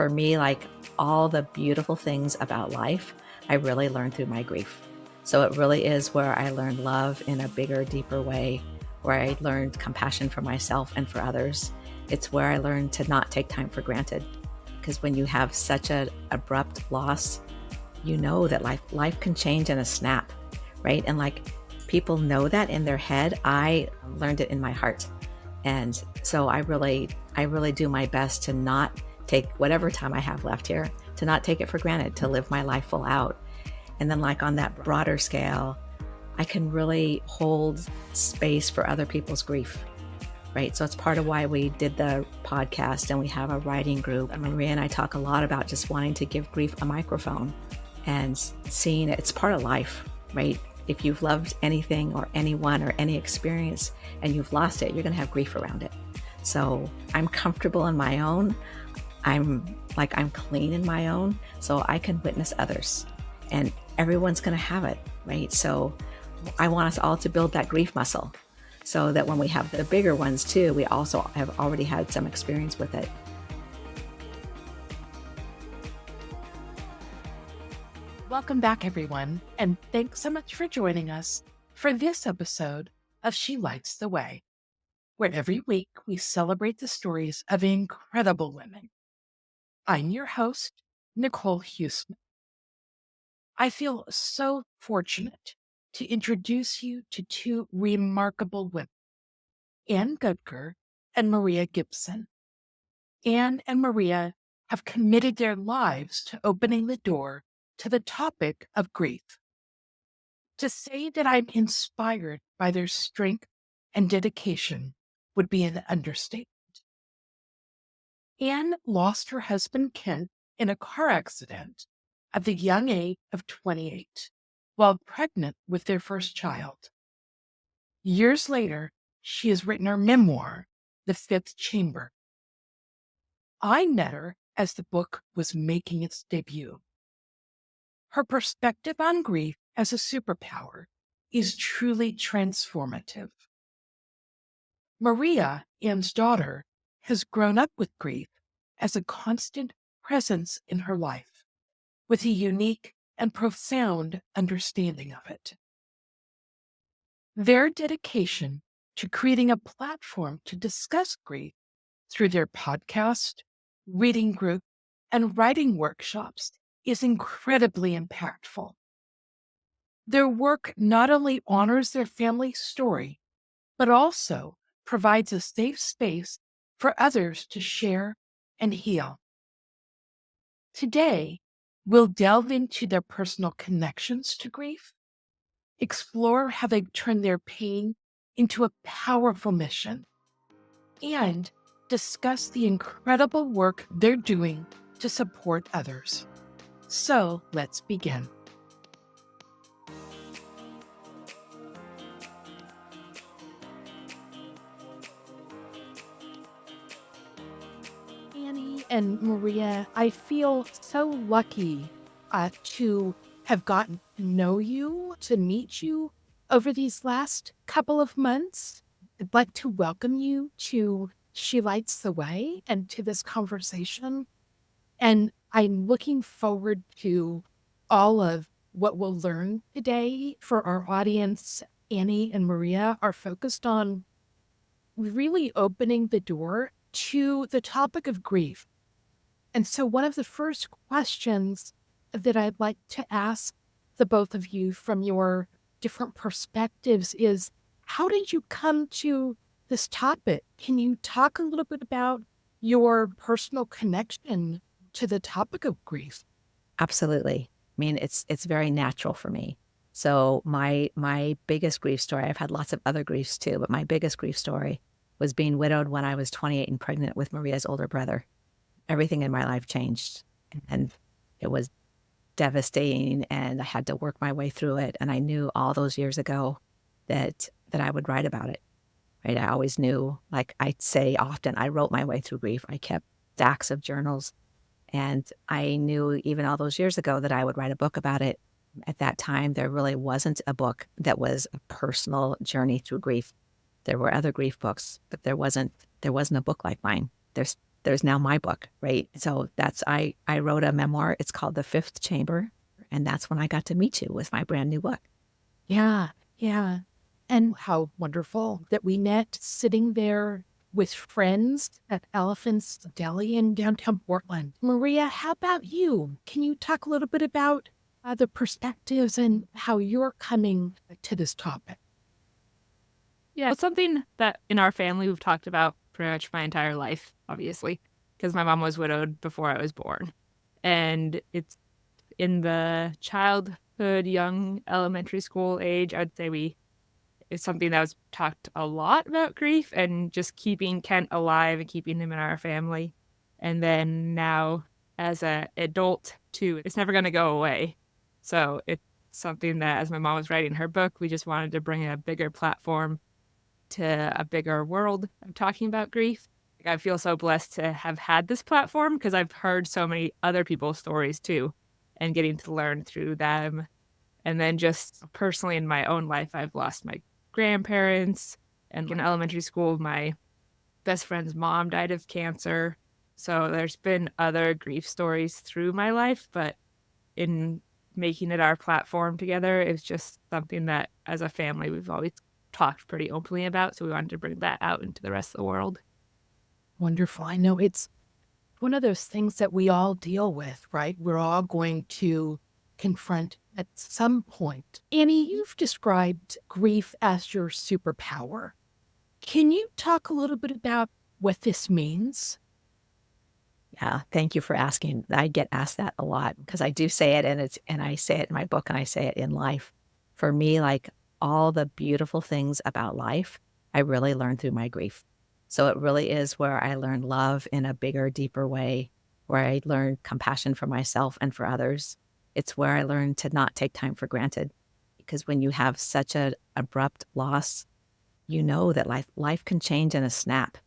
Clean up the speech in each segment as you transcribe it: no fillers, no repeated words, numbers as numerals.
for me, like all the beautiful things about life, I really learned through my grief. So it really is where I learned love in a bigger, deeper way, where I learned compassion for myself and for others. It's where I learned to not take time for granted. Because when you have such an abrupt loss, you know that life can change in a snap, right? And like people know that in their head. I learned it in my heart. And so I really do my best to not take whatever time I have left here, to not take it for granted, to live my life full out. And then like on that broader scale, I can really hold space for other people's grief, right? So it's part of why we did the podcast and we have a writing group. And Maria and I talk a lot about just wanting to give grief a microphone and seeing it's part of life, right? If you've loved anything or anyone or any experience and you've lost it, you're going to have grief around it. So I'm comfortable in my own. I'm clean in my own, so I can witness others, and everyone's going to have it, right? So I want us all to build that grief muscle so that when we have the bigger ones too, we also have already had some experience with it. Welcome back, everyone, and thanks so much for joining us for this episode of She Lights the Way, where every week we celebrate the stories of incredible women. I'm your host, Nicole Huseman. I feel so fortunate to introduce you to two remarkable women, Anne Gudger and Maria Gibson. Anne and Maria have committed their lives to opening the door to the topic of grief. To say that I'm inspired by their strength and dedication would be an understatement. Anne lost her husband Kent in a car accident at the young age of 28 while pregnant with their first child. Years later, she has written her memoir, The Fifth Chamber. I met her as the book was making its debut. Her perspective on grief as a superpower is truly transformative. Maria, Anne's daughter, has grown up with grief as a constant presence in her life, with a unique and profound understanding of it. Their dedication to creating a platform to discuss grief through their podcast, reading group, and writing workshops is incredibly impactful. Their work not only honors their family's story, but also provides a safe space for others to share and heal. Today, we'll delve into their personal connections to grief, explore how they turn their pain into a powerful mission, and discuss the incredible work they're doing to support others. So let's begin. Annie and Maria, I feel so lucky to have gotten to know you, to meet you over these last couple of months. I'd like to welcome you to She Lights the Way and to this conversation. And I'm looking forward to all of what we'll learn today. For our audience, Annie and Maria are focused on really opening the door to the topic of grief. And so one of the first questions that I'd like to ask the both of you from your different perspectives is, how did you come to this topic? Can you talk a little bit about your personal connection to the topic of grief? Absolutely. I mean, it's very natural for me. So my biggest grief story, I've had lots of other griefs too, but my biggest grief story was being widowed when I was 28 and pregnant with Maria's older brother. Everything in my life changed, and it was devastating, and I had to work my way through it. And I knew all those years ago that I would write about it, right? I always knew, like I say often, I wrote my way through grief. I kept stacks of journals, and I knew even all those years ago that I would write a book about it. At that time, there really wasn't a book that was a personal journey through grief. There were other grief books, but there wasn't a book like mine. there's now my book, right? So I wrote a memoir. It's called The Fifth Chamber. And that's when I got to meet you with my brand new book. Yeah, yeah. And how wonderful that we met sitting there with friends at Elephant's Deli in downtown Portland. Maria, how about you? Can you talk a little bit about the perspectives and how you're coming to this topic? Yeah, it's something that in our family we've talked about pretty much my entire life, obviously, because my mom was widowed before I was born. And it's in the childhood, young elementary school age, I'd say it's something that was talked a lot about grief and just keeping Kent alive and keeping him in our family. And then now as an adult too, it's never going to go away. So it's something that as my mom was writing her book, we just wanted to bring a bigger platform to a bigger world of talking about grief. I feel so blessed to have had this platform because I've heard so many other people's stories too and getting to learn through them. And then just personally in my own life, I've lost my grandparents, and in elementary school, my best friend's mom died of cancer. So there's been other grief stories through my life, but in making it our platform together, it's just something that as a family, we've always talked pretty openly about. So we wanted to bring that out into the rest of the world. Wonderful. I know it's one of those things that we all deal with, right? We're all going to confront at some point. Annie, you've described grief as your superpower. Can you talk a little bit about what this means? Yeah, thank you for asking. I get asked that a lot because I do say it, and I say it in my book and I say it in life. For me, like all the beautiful things about life, I really learned through my grief. So it really is where I learned love in a bigger, deeper way, where I learned compassion for myself and for others. It's where I learned to not take time for granted. Because when you have such an abrupt loss, you know that life can change in a snap,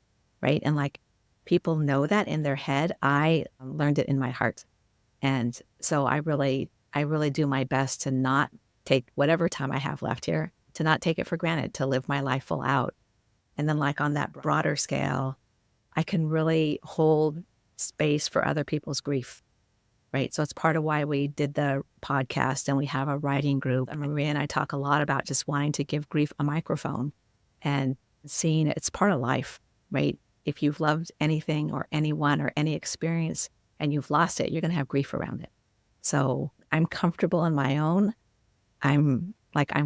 right? And like people know that in their head. I learned it in my heart. And so I really do my best to not take whatever time I have left here, to not take it for granted, to live my life full out. And then like on that broader scale, I can really hold space for other people's grief, right? So it's part of why we did the podcast and we have a writing group. And Maria and I talk a lot about just wanting to give grief a microphone and seeing it's part of life, right? If you've loved anything or anyone or any experience and you've lost it, you're going to have grief around it. So I'm comfortable in my own. I'm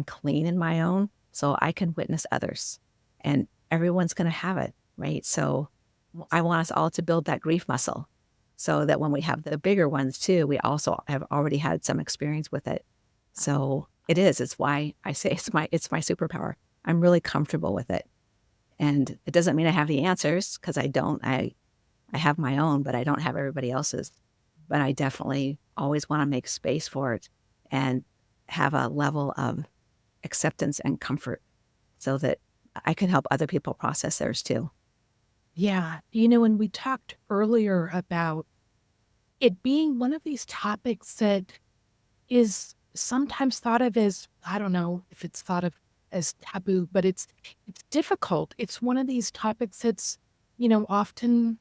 clean in my own, so I can witness others, and everyone's going to have it, right? So I want us all to build that grief muscle so that when we have the bigger ones too, we also have already had some experience with it. So it's why I say it's my superpower. I'm really comfortable with it. And it doesn't mean I have the answers because I don't. I have my own, but I don't have everybody else's. But I definitely always want to make space for it and have a level of acceptance and comfort so that I can help other people process theirs too. Yeah. You know, when we talked earlier about it being one of these topics that is sometimes thought of as, I don't know if it's thought of as taboo, but it's difficult. It's one of these topics that's, often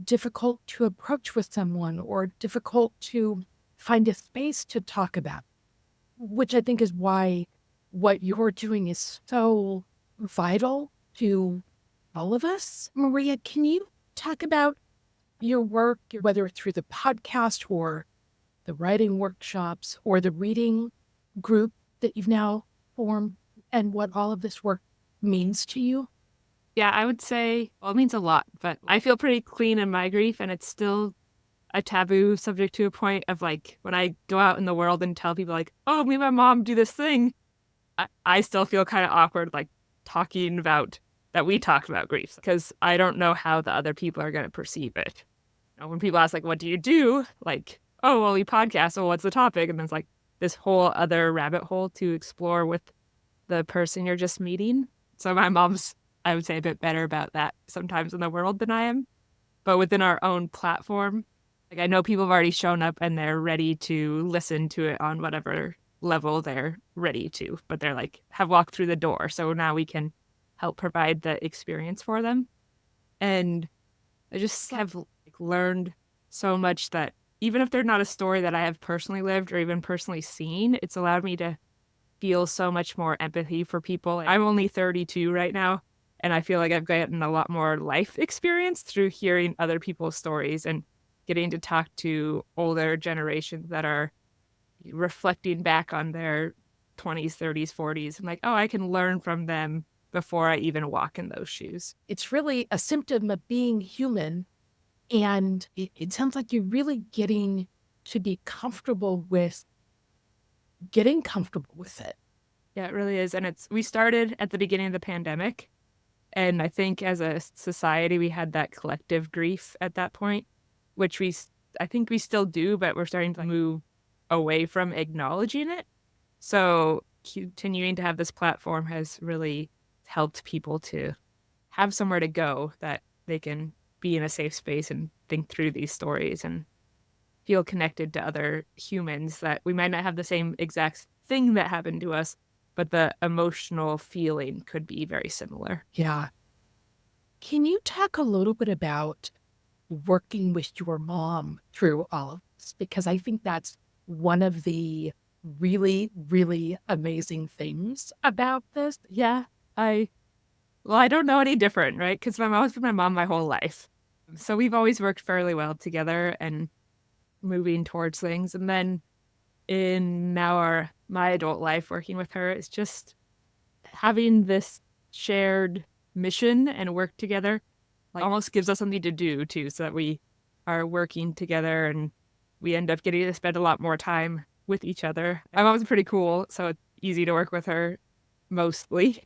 difficult to approach with someone or difficult to find a space to talk about, which I think is why what you're doing is so vital to all of us. Maria, can you talk about your work, whether it's through the podcast or the writing workshops or the reading group that you've now formed, and what all of this work means to you? Yeah, I would say, well, it means a lot, but I feel pretty clean in my grief, and it's still a taboo subject to a point of like when I go out in the world and tell people like, oh, me and my mom do this thing, I still feel kind of awkward like talking about that we talked about grief because I don't know how the other people are going to perceive it. When people ask like, what do you do? Like, oh, well, we podcast. So what's the topic? And then it's like this whole other rabbit hole to explore with the person you're just meeting. So my mom's, I would say, a bit better about that sometimes in the world than I am. But within our own platform, like I know people have already shown up and they're ready to listen to it on whatever level they're ready to, but they're like, have walked through the door. So now we can help provide the experience for them. And I just have learned so much that even if they're not a story that I have personally lived or even personally seen, it's allowed me to feel so much more empathy for people. I'm only 32 right now, and I feel like I've gotten a lot more life experience through hearing other people's stories and getting to talk to older generations that are reflecting back on their 20s, 30s, 40s. I'm like, oh, I can learn from them before I even walk in those shoes. It's really a symptom of being human. And it sounds like you're really getting to be comfortable with it. Yeah, it really is. And we started at the beginning of the pandemic. And I think as a society, we had that collective grief at that point, which I think we still do, but we're starting to move away from acknowledging it. So continuing to have this platform has really helped people to have somewhere to go that they can be in a safe space and think through these stories and feel connected to other humans that we might not have the same exact thing that happened to us, but the emotional feeling could be very similar. Yeah. Can you talk a little bit about working with your mom through all of this? Because I think that's one of the really, really amazing things about this. Yeah, I don't know any different, right? Because my mom's been my mom my whole life. So we've always worked fairly well together and moving towards things. And then in now my adult life working with her, it's just having this shared mission and work together almost gives us something to do too, so that we are working together and we end up getting to spend a lot more time with each other. My mom's pretty cool, so it's easy to work with her mostly.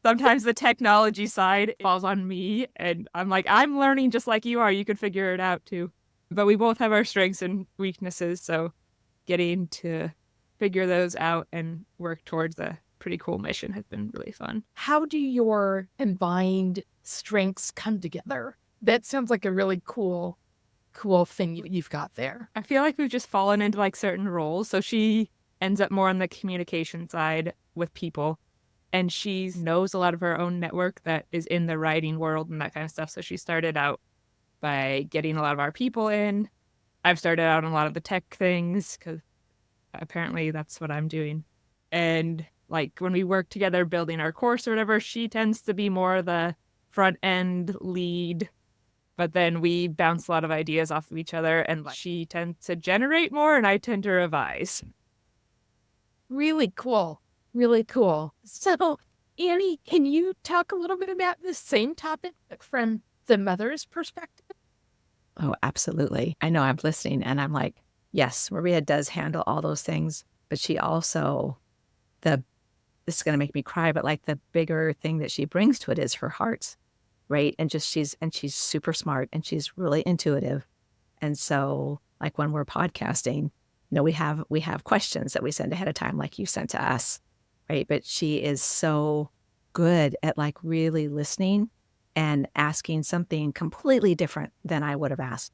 Sometimes the technology side falls on me, and I'm like, I'm learning just like you are. You could figure it out too. But we both have our strengths and weaknesses, so getting to figure those out and work towards a pretty cool mission has been really fun. How do your combined strengths come together? That sounds like a really cool thing you've got there. I feel like we've just fallen into certain roles. So she ends up more on the communication side with people, and she knows a lot of her own network that is in the writing world and that kind of stuff. So she started out by getting a lot of our people in. I've started out on a lot of the tech things because apparently that's what I'm doing. And when we work together building our course or whatever, she tends to be more the front end lead. But then we bounce a lot of ideas off of each other, and she tends to generate more and I tend to revise. Really cool. Really cool. So, Annie, can you talk a little bit about the same topic from the mother's perspective? Oh, absolutely. I know I'm listening and I'm like, yes, Maria does handle all those things, but she also, this is going to make me cry, but the bigger thing that she brings to it is her heart, right? And she's super smart and she's really intuitive. And so when we're podcasting, we have questions that we send ahead of time, like you sent to us, right? But she is so good at really listening and asking something completely different than I would have asked.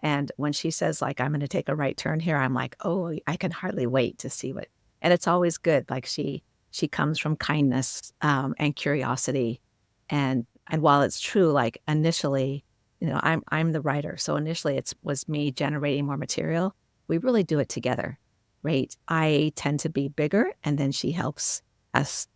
And when she says I'm going to take a right turn here, I'm like, oh, I can hardly wait to see what. And it's always good. She comes from kindness and curiosity, and while it's true, initially, I'm the writer, so initially it was me generating more material. We really do it together, right? I tend to be bigger, and then she helps us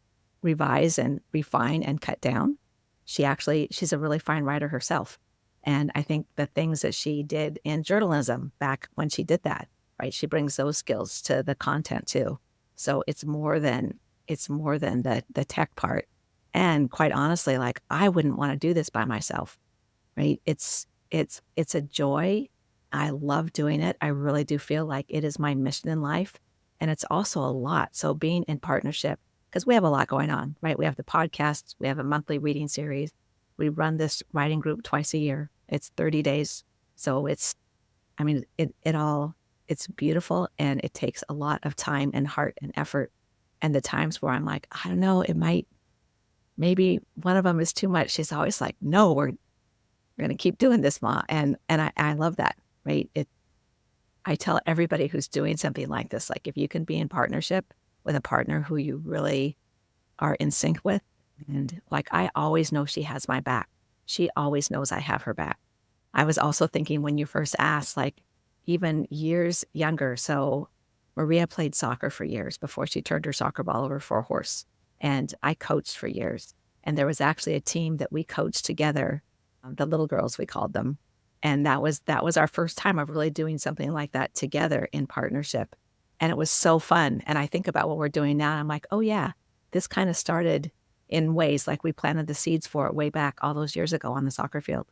revise and refine and cut down. She's a really fine writer herself. And I think the things that she did in journalism back when she did that, right? She brings those skills to the content too. So it's more than the tech part. And quite honestly, I wouldn't want to do this by myself, right? It's a joy. I love doing it. I really do feel like it is my mission in life. And it's also a lot. So being in partnership, because we have a lot going on, right? We have the podcasts, we have a monthly reading series. We run this writing group twice a year. It's 30 days. So it's beautiful, and it takes a lot of time and heart and effort. And the times where I'm like, I don't know, maybe one of them is too much. She's always like, no, we're going to keep doing this, Ma. And I love that, right? I tell everybody who's doing something like this, if you can be in partnership with a partner who you really are in sync with, and I always know she has my back. she always knows I have her back. I was also thinking when you first asked, like even years younger. So Maria played soccer for years before she turned her soccer ball over for a horse. And I coached for years. And there was actually a team that we coached together, the little girls, we called them. And that was our first time of really doing something like that together in partnership. And it was so fun. And I think about what we're doing now. And I'm like, oh, yeah, this kind of started in ways like we planted the seeds for it way back all those years ago on the soccer field.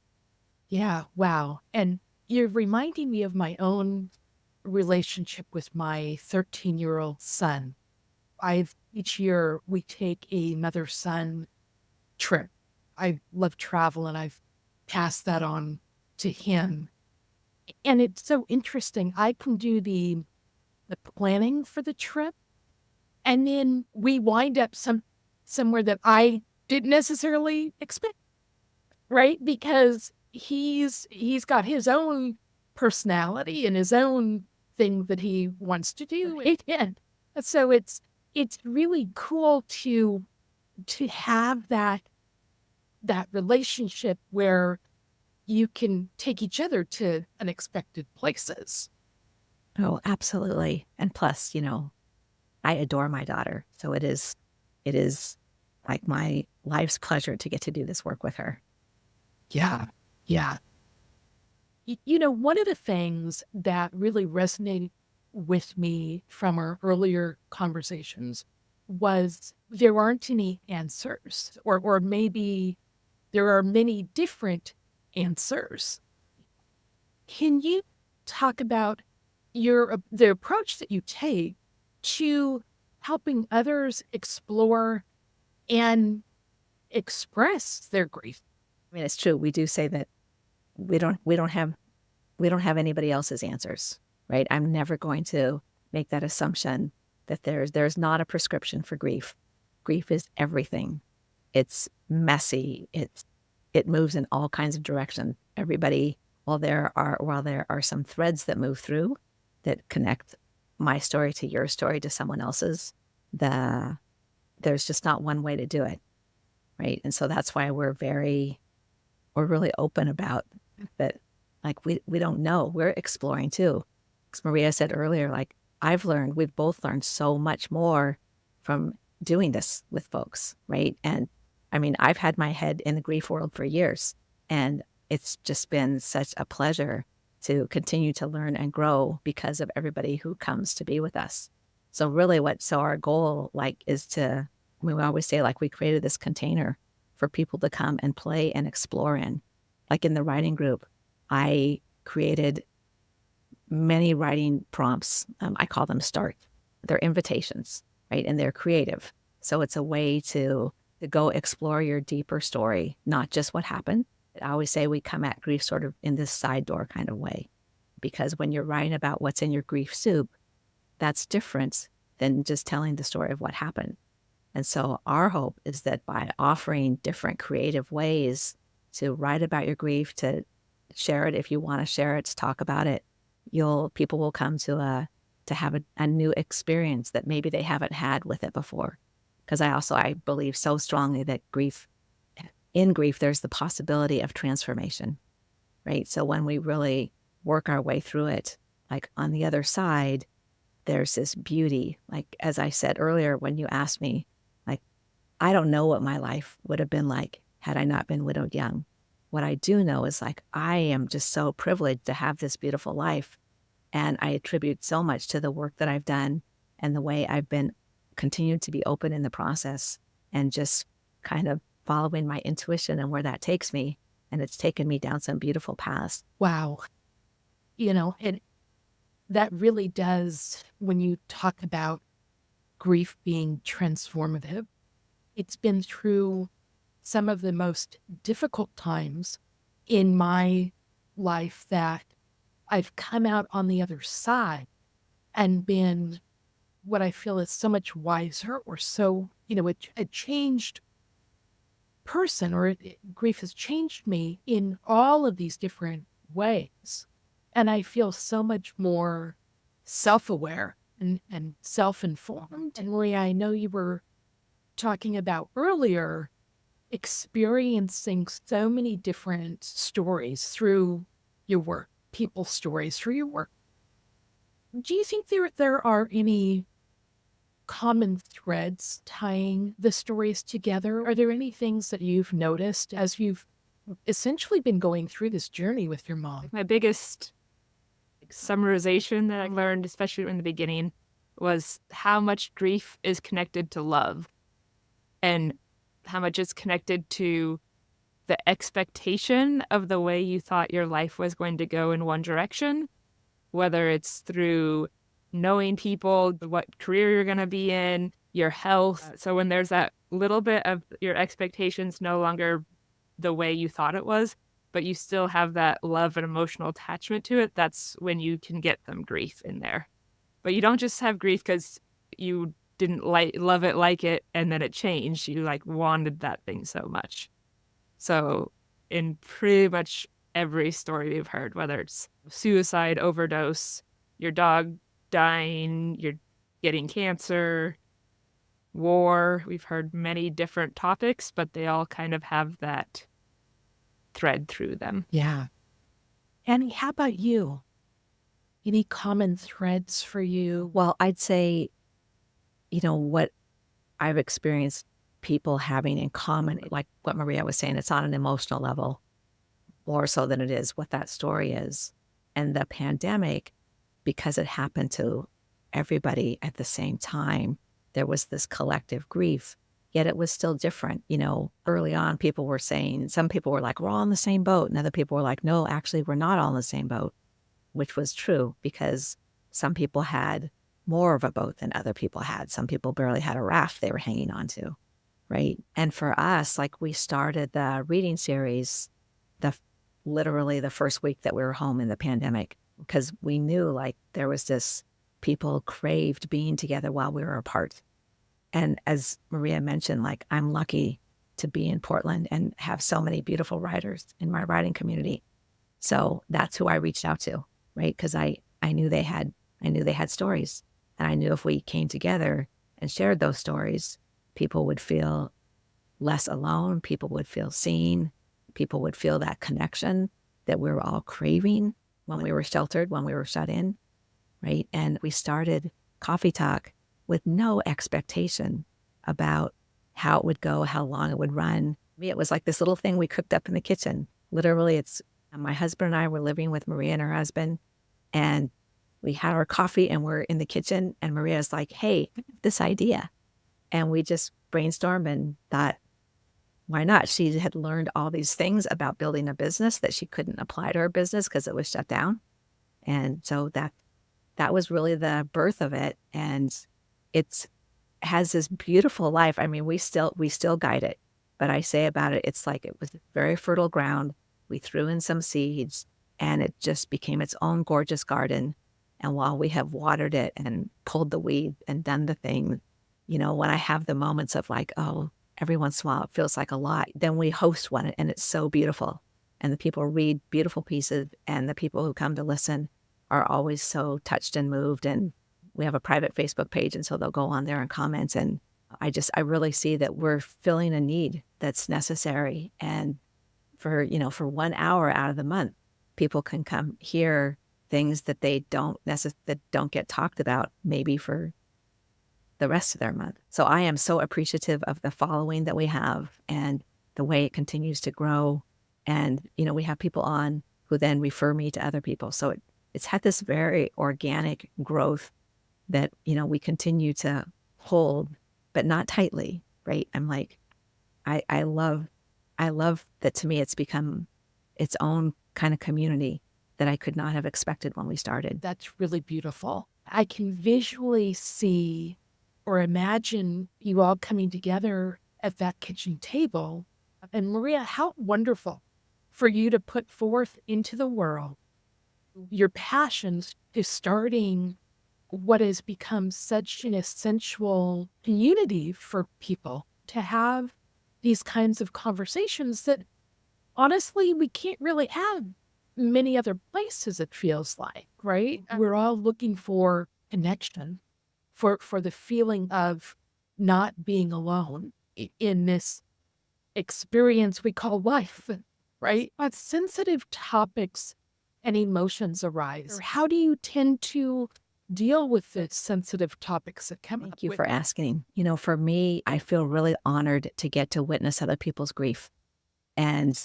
Yeah, wow. And you're reminding me of my own relationship with my 13-year-old son. Each year we take a mother-son trip. I love travel and I've passed that on to him. And it's so interesting. I can do the planning for the trip, and then we wind up somewhere that I didn't necessarily expect, right? Because he's got his own personality and his own thing that he wants to do. And so it's really cool to have that relationship where you can take each other to unexpected places. Oh, absolutely. And plus, I adore my daughter. So it is like my life's pleasure to get to do this work with her. Yeah. Yeah. One of the things that really resonated with me from our earlier conversations was there aren't any answers, or maybe there are many different answers. Can you talk about the approach that you take to helping others explore and express their grief? I mean, it's true. We do say that we don't have anybody else's answers, right? I'm never going to make that assumption that there's not a prescription for grief. Grief is everything. It's messy. It moves in all kinds of directions. Everybody, while there are some threads that move through that connect my story to your story to someone else's, there's just not one way to do it, right? And so that's why we're really open about that. Like we don't know. We're exploring too. As Maria said earlier, like we've both learned so much more from doing this with folks, right? And I mean, I've had my head in the grief world for years, and it's just been such a pleasure to continue to learn and grow because of everybody who comes to be with us. So really so our goal is we always say we created this container for people to come and play and explore in. Like in the writing group, I created many writing prompts. I call them start. They're invitations, right? And they're creative. So it's a way to go explore your deeper story, not just what happened. I always say we come at grief sort of in this side door kind of way, because when you're writing about what's in your grief soup, that's different than just telling the story of what happened. And so our hope is that by offering different creative ways to write about your grief, to share it if you want to share it, to talk about it, people will come to have a new experience that maybe they haven't had with it before. Because I believe so strongly that in grief, there's the possibility of transformation, right? So when we really work our way through it, like on the other side, there's this beauty. Like, as I said earlier, when you asked me, like, I don't know what my life would have been like had I not been widowed young. What I do know is I am just so privileged to have this beautiful life. And I attribute so much to the work that I've done and the way I've been continued to be open in the process and just kind of following my intuition and where that takes me. And it's taken me down some beautiful paths. Wow. And that really does, when you talk about grief being transformative, it's been through some of the most difficult times in my life that I've come out on the other side and been what I feel is so much wiser, or so, a changed person, or grief has changed me in all of these different ways. And I feel so much more self-aware and self-informed. And Maria, I know you were talking about earlier experiencing so many different stories through your work, people's stories through your work. Do you think there are any common threads tying the stories together? Are there any things that you've noticed as you've essentially been going through this journey with your mom? My biggest summarization that I learned, especially in the beginning, was how much grief is connected to love and how much it's connected to the expectation of the way you thought your life was going to go in one direction, whether it's through knowing people, what career you're going to be in, your health. So when there's that little bit of your expectations no longer the way you thought it was, but you still have that love and emotional attachment to it, that's when you can get some grief in there. But you don't just have grief because you didn't love it, like it, and then it changed. You like wanted that thing so much. So in pretty much every story we've heard, whether it's suicide, overdose, your dog dying, you're getting cancer, war, we've heard many different topics, but they all kind of have that thread through them. Yeah. Annie, how about you? Any common threads for you? Well, I'd say, what I've experienced people having in common, like what Maria was saying, it's on an emotional level more so than it is what that story is. And the pandemic, because it happened to everybody at the same time, there was this collective grief, yet it was still different. Early on, people were saying, some people were like, we're all in the same boat. And other people were like, no, actually, we're not all in the same boat, which was true because some people had more of a boat than other people had. Some people barely had a raft they were hanging on to, right? And for us, like we started the reading series literally the first week that we were home in the pandemic because we knew like there was this, people craved being together while we were apart. And as Maria mentioned, like I'm lucky to be in Portland and have so many beautiful writers in my writing community. So that's who I reached out to, right? Because I knew they had stories, and I knew if we came together and shared those stories, people would feel less alone. People would feel seen. People would feel that connection that we were all craving when we were sheltered, when we were shut in, right? And we started Coffee Talk with no expectation about how it would go, how long it would run. It was like this little thing we cooked up in the kitchen. Literally, it's my husband and I were living with Maria and her husband, and we had our coffee and we're in the kitchen, and Maria's like, hey, this idea. And we just brainstormed and thought, why not? She had learned all these things about building a business that she couldn't apply to her business because it was shut down. And so that was really the birth of it. And it has this beautiful life. I mean, we still guide it, but I say about it, it's like it was very fertile ground. We threw in some seeds and it just became its own gorgeous garden. And while we have watered it and pulled the weed and done the thing, when I have the moments of like, oh, every once in a while it feels like a lot, then we host one and it's so beautiful. And the people read beautiful pieces, and the people who come to listen are always so touched and moved. And we have a private Facebook page, and so they'll go on there and comment. And I really see that we're filling a need that's necessary. And for 1 hour out of the month, people can come hear things that they don't get talked about maybe for the rest of their month. So I am so appreciative of the following that we have and the way it continues to grow. And, we have people on who then refer me to other people. So it's had this very organic growth that, we continue to hold, but not tightly, right? I'm like, I love that. To me, it's become its own kind of community that I could not have expected when we started. That's really beautiful. I can visually see or imagine you all coming together at that kitchen table. And Maria, how wonderful for you to put forth into the world your passions to starting what has become such an essential community for people to have these kinds of conversations that honestly we can't really have many other places, it feels like, right? We're all looking for connection, for the feeling of not being alone in this experience we call life, right? But sensitive topics and emotions arise. How do you tend to deal with the sensitive topics that come up? Thank you for asking. For me, I feel really honored to get to witness other people's grief. And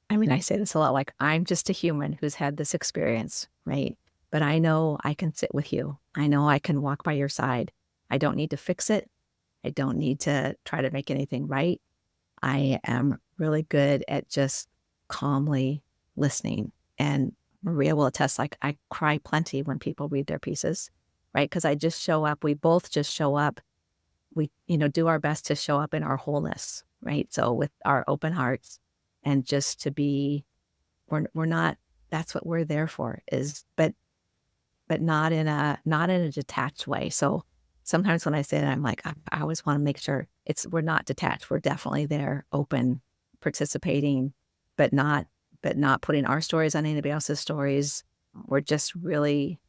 I mean, I say this a lot, like I'm just a human who's had this experience, right? But I know I can sit with you. I know I can walk by your side. I don't need to fix it. I don't need to try to make anything right. I am really good at just calmly listening. And Maria will attest, like I cry plenty when people read their pieces, right? Because I just show up. We both just show up. We, do our best to show up in our wholeness, right? So with our open hearts and just to be, we're not, that's what we're there for but not in a detached way. So sometimes when I say that, I'm like, I always want to make sure we're not detached. We're definitely there, open, participating, but not putting our stories on anybody else's stories. We're just really,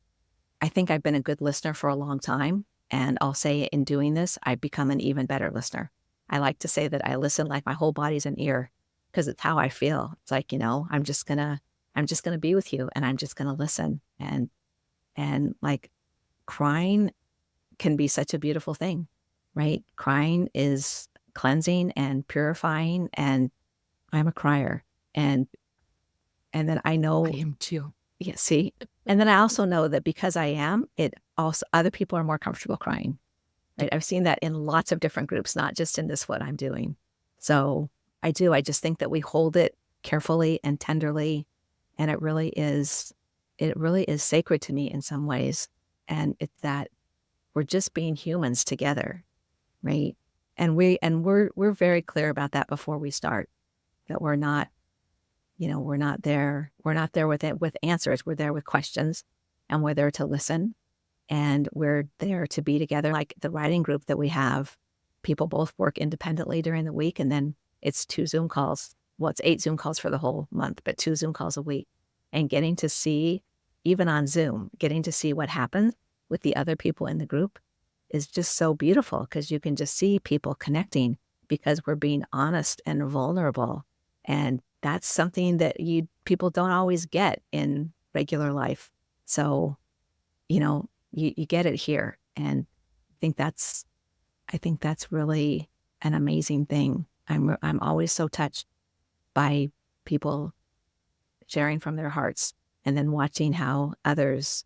I think I've been a good listener for a long time. And I'll say in doing this, I've become an even better listener. I like to say that I listen like my whole body's an ear because it's how I feel. It's like, I'm just gonna be with you and I'm just gonna listen. And like crying can be such a beautiful thing, right? Crying is cleansing and purifying, and I'm a crier. And then I know, I am too. yeah, see, and then I also know that because I am, it also other people are more comfortable crying. Right? I've seen that in lots of different groups, not just in this what I'm doing. So I do. I just think that we hold it carefully and tenderly, and it really is sacred to me in some ways. And it's that we're just being humans together, right? And we're very clear about that before we start, that we're not there with answers. We're there with questions, and we're there to listen, and we're there to be together. Like the writing group that we have, people both work independently during the week, and then it's 2 Zoom calls. Well, it's 8 Zoom calls for the whole month, but 2 Zoom calls a week. And getting to see, even on Zoom, getting to see what happens with the other people in the group is just so beautiful, because you can just see people connecting because we're being honest and vulnerable. And that's something that people don't always get in regular life. So, you get it here. And I think that's really an amazing thing. I'm always so touched by people sharing from their hearts, and then watching how others,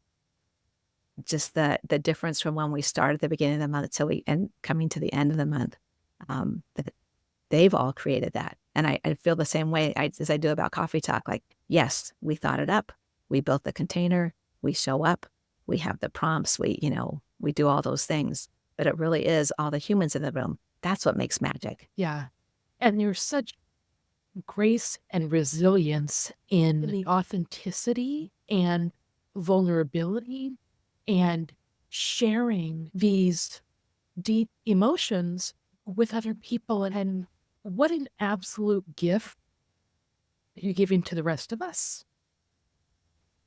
just the difference from when we start at the beginning of the month and coming to the end of the month, that they've all created that. And I feel the same way as I do about Coffee Talk. Like, yes, we thought it up. We built the container. We show up. We have the prompts. We do all those things. But it really is all the humans in the room. That's what makes magic. Yeah. And there's such grace and resilience in the authenticity and vulnerability and sharing these deep emotions with other people. And what an absolute gift you're giving to the rest of us.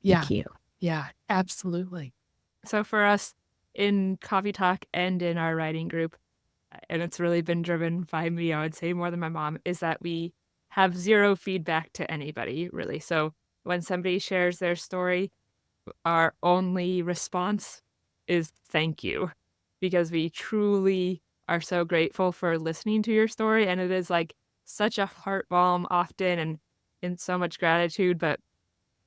Yeah. Thank you. Yeah, absolutely. So for us in Coffee Talk and in our writing group, and it's really been driven by me, I would say more than my mom, is that we have zero feedback to anybody, really. So when somebody shares their story, our only response is thank you, because we truly are so grateful for listening to your story. And it is like such a heart balm often, and in so much gratitude. But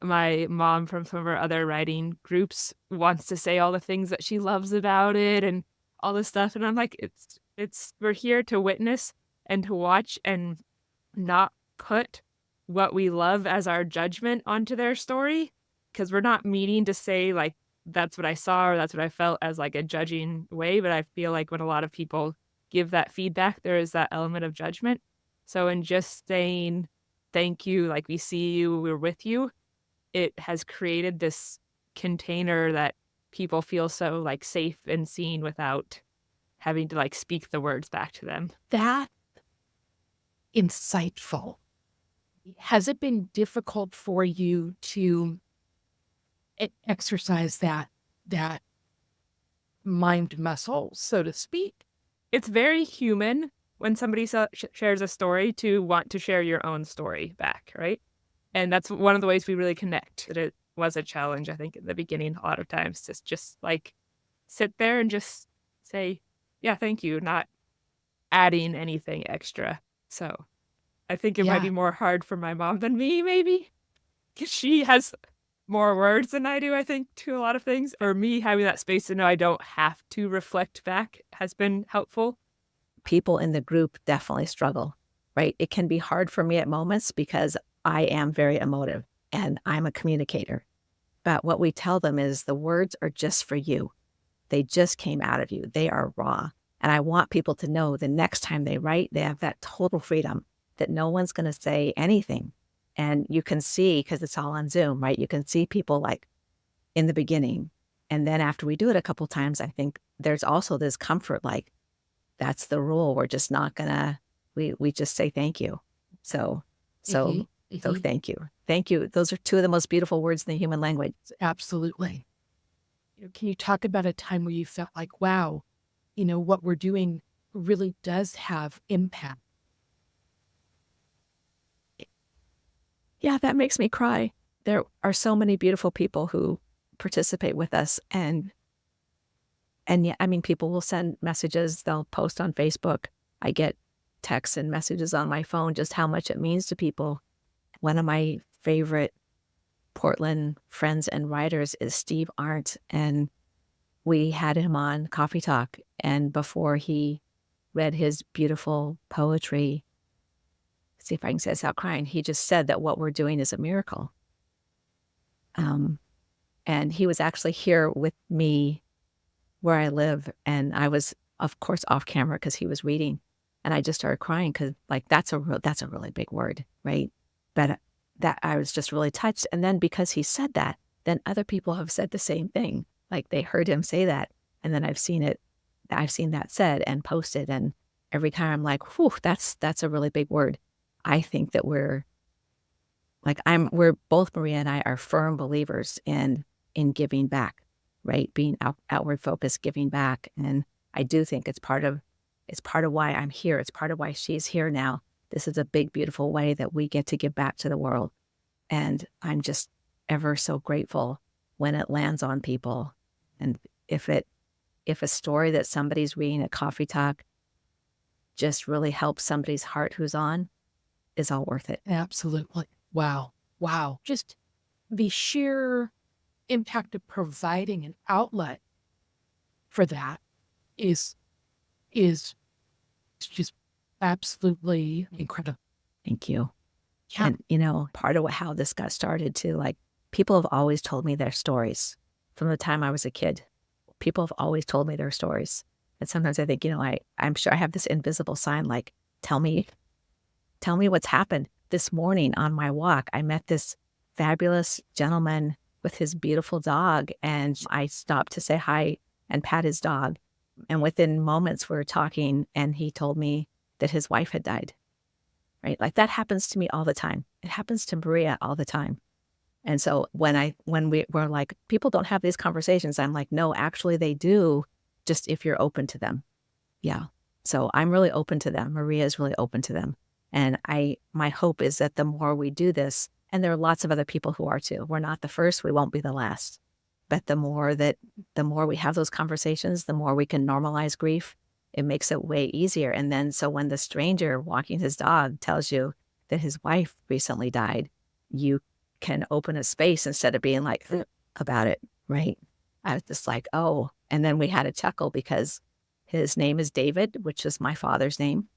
my mom from some of our other writing groups wants to say all the things that she loves about it and all this stuff. And I'm like, we're here to witness and to watch, and not put what we love as our judgment onto their story. Because we're not meaning to say like, that's what I saw or that's what I felt as like a judging way. But I feel like when a lot of people give that feedback, there is that element of judgment. So in just saying thank you, like we see you, we're with you, it has created this container that people feel so like safe and seen without having to like speak the words back to them. That insightful. Has it been difficult for you to exercise that mind muscle, so to speak? It's very human when somebody shares a story to want to share your own story back, right? And that's one of the ways we really connect. It was a challenge, I think, in the beginning, a lot of times, to just like sit there and just say, yeah, thank you, not adding anything extra. So I think it might be Yeah. more hard for my mom than me, maybe, because she has more words than I do, I think, to a lot of things. For me, having that space to know I don't have to reflect back has been helpful. People in the group definitely struggle, right? It can be hard for me at moments because I am very emotive and I'm a communicator. But what we tell them is the words are just for you. They just came out of you. They are raw. And I want people to know the next time they write, they have that total freedom that no one's going to say anything. And you can see, because it's all on Zoom, right? You can see people like in the beginning. And then after we do it a couple times, I think there's also this comfort, like, that's the rule. We're just not gonna, we just say thank you. So, so, so thank you. Thank you. Those are two of the most beautiful words in the human language. Absolutely. Can you talk about a time where you felt like, wow, what we're doing really does have impact? Yeah, that makes me cry. There are so many beautiful people who participate with us. And yeah, I mean, people will send messages, they'll post on Facebook. I get texts and messages on my phone, just how much it means to people. One of my favorite Portland friends and writers is Steve Arndt. And we had him on Coffee Talk. And before he read his beautiful poetry, see if I can say this without crying, he just said that what we're doing is a miracle. And he was actually here with me where I live. And I was, of course, off camera because he was reading. And I just started crying because, like, that's a really big word, right? But that I was just really touched. And then because he said that, then other people have said the same thing. Like they heard him say that. And then I've seen that said and posted. And every time I'm like, whew, that's a really big word. I think that we're both, Maria and I are firm believers in giving back, right? Being outward focused, giving back. And I do think it's part of why I'm here. It's part of why she's here now. This is a big, beautiful way that we get to give back to the world. And I'm just ever so grateful when it lands on people. And if a story that somebody's reading at Coffee Talk just really helps somebody's heart who's on, is all worth it. Absolutely. Wow. Wow. Just the sheer impact of providing an outlet for that is just absolutely incredible. Thank you. Yeah. And, part of how this got started too, like people have always told me their stories from the time I was a kid. People have always told me their stories. And sometimes I think, I'm sure I have this invisible sign, like, tell me what's happened. This morning on my walk, I met this fabulous gentleman with his beautiful dog. And I stopped to say hi and pat his dog. And within moments we were talking and he told me that his wife had died, right? Like that happens to me all the time. It happens to Maria all the time. And so when we were like, people don't have these conversations, I'm like, no, actually they do, just if you're open to them. Yeah. So I'm really open to them. Maria is really open to them. And my hope is that the more we do this, and there are lots of other people who are too, we're not the first, we won't be the last. But the more we have those conversations, the more we can normalize grief. It makes it way easier. And then so when the stranger walking his dog tells you that his wife recently died, you can open a space instead of being like about it, right? I was just like, oh. And then we had a chuckle because his name is David, which is my father's name.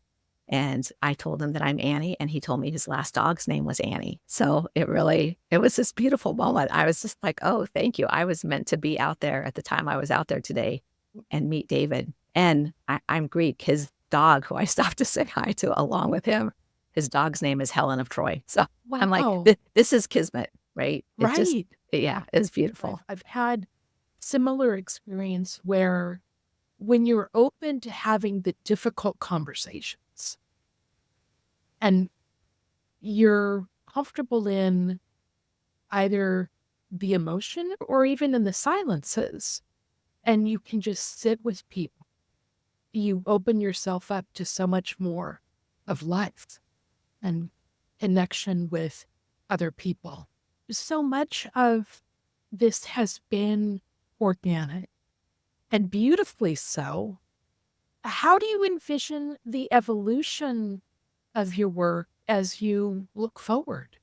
And I told him that I'm Annie, and he told me his last dog's name was Annie. So it was this beautiful moment. I was just like, oh, thank you. I was meant to be out there at the time I was out there today and meet David. And I'm Greek. His dog, who I stopped to say hi to along with him, his dog's name is Helen of Troy. So Wow. I'm like, this is kismet, right? Right. It's beautiful. I've had similar experience where when you're open to having the difficult conversations and you're comfortable in either the emotion or even in the silences, and you can just sit with people you open yourself up to so much more of life and connection with other people. So much of this has been organic and beautifully so. How do you envision the evolution of your work as you look forward?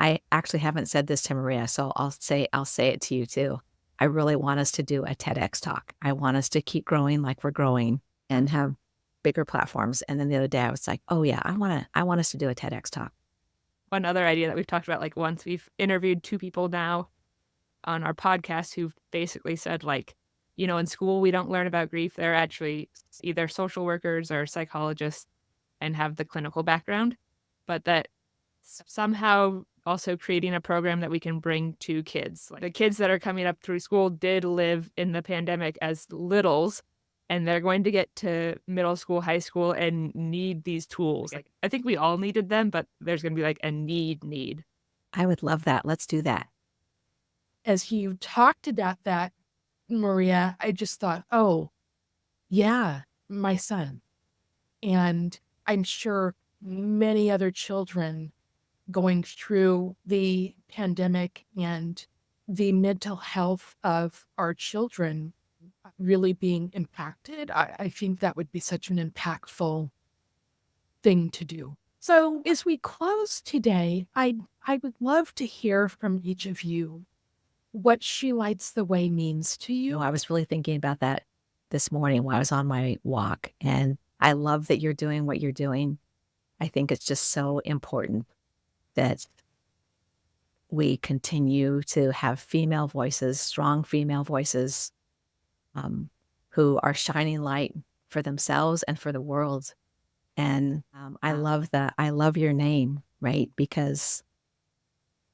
I actually haven't said this to Maria, so I'll say it to you too. I really want us to do a TEDx talk. I want us to keep growing like we're growing and have bigger platforms. And then the other day I was like, oh yeah, I want us to do a TEDx talk. One other idea that we've talked about, like once we've interviewed 2 people now on our podcast who've basically said like, in school we don't learn about grief. They're actually either social workers or psychologists and have the clinical background, but that somehow also creating a program that we can bring to kids. Like the kids that are coming up through school did live in the pandemic as littles, and they're going to get to middle school, high school, and need these tools. Like, I think we all needed them, but there's going to be like a need. I would love that. Let's do that. As you talked about that, Maria, I just thought, oh, yeah, my son. And I'm sure many other children going through the pandemic and the mental health of our children really being impacted. I think that would be such an impactful thing to do. So as we close today, I would love to hear from each of you what She Lights the Way means to you. I was really thinking about that this morning while I was on my walk. And I love that you're doing what you're doing. I think it's just so important that we continue to have female voices, strong female voices, who are shining light for themselves and for the world. And I love your name, right? Because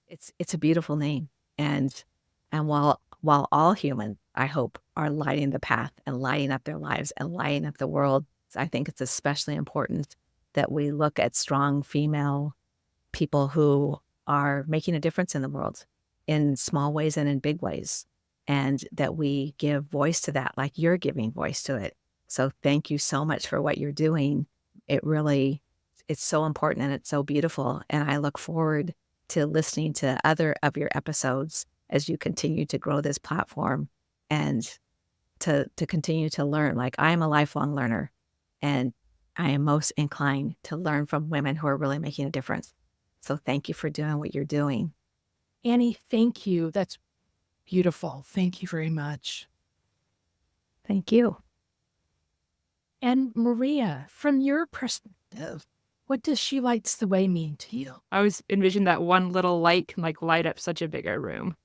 it's a beautiful name. And while all humans, I hope, are lighting the path and lighting up their lives and lighting up the world, I think it's especially important that we look at strong female people who are making a difference in the world in small ways and in big ways, and that we give voice to that, like you're giving voice to it. So thank you so much for what you're doing. It's so important and it's so beautiful. And I look forward to listening to other of your episodes as you continue to grow this platform and to continue to learn. Like, I am a lifelong learner, and I am most inclined to learn from women who are really making a difference. So thank you for doing what you're doing. Annie, thank you. That's beautiful. Thank you very much. Thank you. And Maria, from your perspective, what does She Lights the Way mean to you? I always envisioned that one little light can like light up such a bigger room.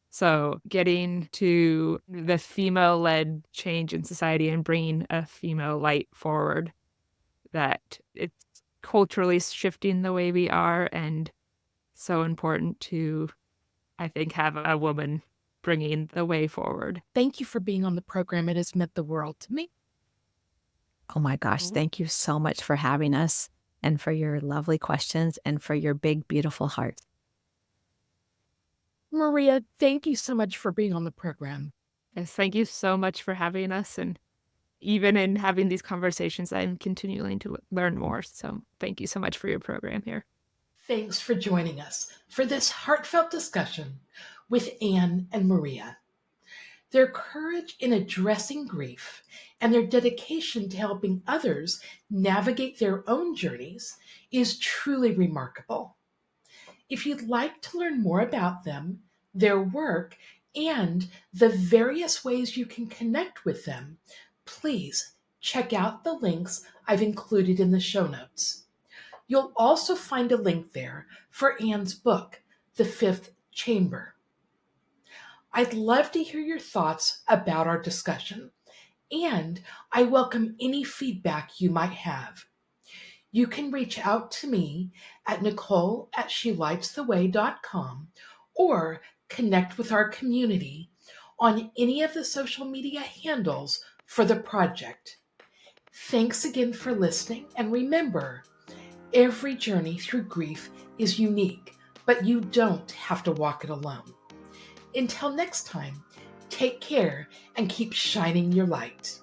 So getting to the female-led change in society and bringing a female light forward, that it's culturally shifting the way we are, and so important to, I think, have a woman bringing the way forward. Thank you for being on the program. It has meant the world to me. Oh my gosh, thank you so much for having us and for your lovely questions and for your big, beautiful heart. Maria, thank you so much for being on the program. Yes, thank you so much for having us. And even in having these conversations, I'm continuing to learn more. So thank you so much for your program here. Thanks for joining us for this heartfelt discussion with Anne and Maria. Their courage in addressing grief and their dedication to helping others navigate their own journeys is truly remarkable. If you'd like to learn more about them, their work, and the various ways you can connect with them, please check out the links I've included in the show notes. You'll also find a link there for Anne's book, The Fifth Chamber. I'd love to hear your thoughts about our discussion, and I welcome any feedback you might have. You can reach out to me at nicole@shelightstheway.com or connect with our community on any of the social media handles for the project. Thanks again for listening, and remember, every journey through grief is unique, but you don't have to walk it alone. Until next time, take care and keep shining your light.